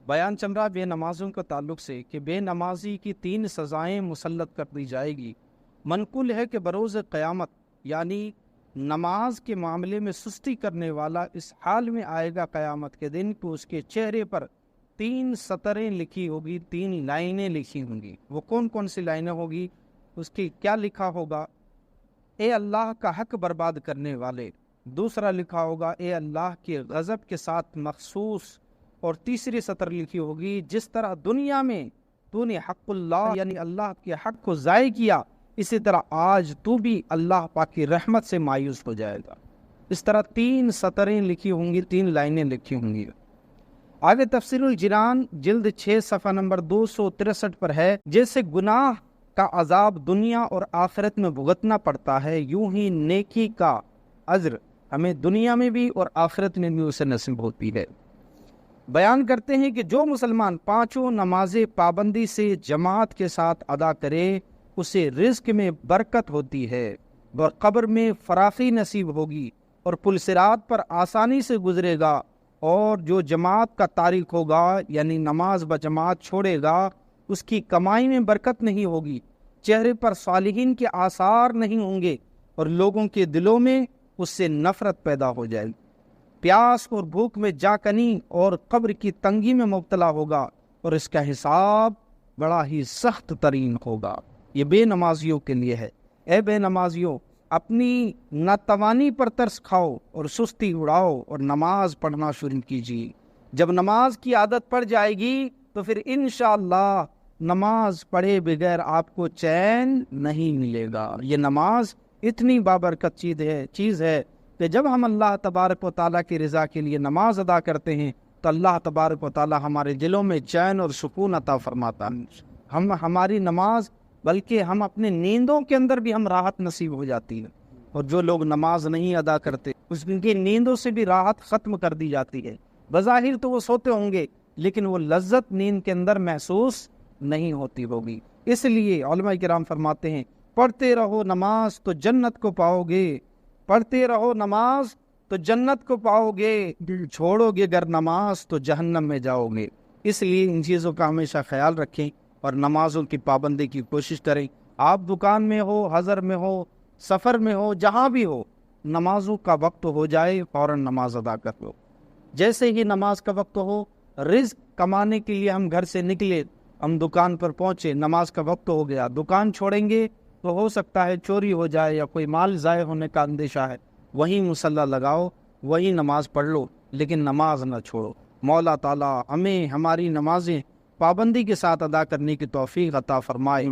بیان چل رہا بے نمازوں کے تعلق سے کہ بے نمازی کی 3 سزائیں مسلط کر دی جائے گی۔ منقول ہے کہ بروز قیامت یعنی نماز کے معاملے میں سستی کرنے والا اس حال میں آئے گا قیامت کے دن کہ اس کے چہرے پر 3 سطریں لکھی ہوگی، 3 لائنیں لکھی ہوں گی۔ وہ کون کون سی لائنیں ہوگی؟ اس کی کیا لکھا ہوگا؟ اے اللہ کا حق برباد کرنے والے۔ دوسرا لکھا ہوگا اے اللہ کے غضب کے ساتھ مخصوص۔ اور تیسری سطر لکھی ہوگی جس طرح دنیا میں تو نے حق اللہ یعنی اللہ کے حق کو ضائع کیا، اسی طرح آج تو بھی اللہ پاک کی رحمت سے مایوس ہو جائے گا۔ اس طرح 3 سطریں لکھی ہوں گی، 3 لائنیں لکھی ہوں گی۔ آگے تفسیر الجنان جلد 6 صفحہ نمبر 263 پر ہے، جیسے گناہ کا عذاب دنیا اور آخرت میں بھگتنا پڑتا ہے، یوں ہی نیکی کا اجر ہمیں دنیا میں بھی اور آخرت میں بھی اسے نصیب ہوتی ہے۔ بیان کرتے ہیں کہ جو مسلمان 5 نمازیں پابندی سے جماعت کے ساتھ ادا کرے اسے رزق میں برکت ہوتی ہے اور قبر میں فراخی نصیب ہوگی اور پل صراط پر آسانی سے گزرے گا، اور جو جماعت کا تارک ہوگا یعنی نماز بجماعت چھوڑے گا اس کی کمائی میں برکت نہیں ہوگی، چہرے پر صالحین کے آثار نہیں ہوں گے اور لوگوں کے دلوں میں اس سے نفرت پیدا ہو جائے گی، پیاس اور بھوک میں جاکنی اور قبر کی تنگی میں مبتلا ہوگا اور اس کا حساب بڑا ہی سخت ترین ہوگا۔ یہ بے نمازیوں کے لیے ہے۔ اے بے نمازیوں، اپنی ناتوانی پر ترس کھاؤ اور سستی اڑاؤ اور نماز پڑھنا شروع کیجیے۔ جب نماز کی عادت پڑ جائے گی تو پھر انشاءاللہ نماز پڑھے بغیر آپ کو چین نہیں ملے گا۔ یہ نماز اتنی بابرکت چیز ہے کہ جب ہم اللہ تبارک و تعالیٰ کی رضا کے لیے نماز ادا کرتے ہیں تو اللہ تبارک و تعالیٰ ہمارے دلوں میں چین اور سکون عطا فرماتا ہے۔ ہماری نماز بلکہ ہم اپنے نیندوں کے اندر بھی ہم راحت نصیب ہو جاتی ہے، اور جو لوگ نماز نہیں ادا کرتے اس کی نیندوں سے بھی راحت ختم کر دی جاتی ہے۔ بظاہر تو وہ سوتے ہوں گے لیکن وہ لذت نیند کے اندر محسوس نہیں ہوتی ہوگی۔ اس لیے علماء کرام فرماتے ہیں پڑھتے رہو نماز تو جنت کو پاؤ گے، پڑھتے رہو نماز تو جنت کو پاؤ گے، چھوڑو گے گر نماز تو جہنم میں جاؤ گے۔ اس لیے ان چیزوں کا ہمیشہ خیال رکھیں اور نمازوں کی پابندی کی کوشش کریں۔ آپ دکان میں ہو، حضر میں ہو، سفر میں ہو، جہاں بھی ہو، نمازوں کا وقت ہو جائے فوراً نماز ادا کر لو۔ جیسے ہی نماز کا وقت ہو، رزق کمانے کے لیے ہم گھر سے نکلے، ہم دکان پر پہنچے، نماز کا وقت ہو گیا، دکان چھوڑیں گے تو ہو سکتا ہے چوری ہو جائے یا کوئی مال ضائع ہونے کا اندیشہ ہے، وہیں مصلی لگاؤ، وہیں نماز پڑھ لو، لیکن نماز نہ چھوڑو۔ مولا تعالیٰ ہمیں ہماری نمازیں پابندی کے ساتھ ادا کرنے کی توفیق عطا فرمائے۔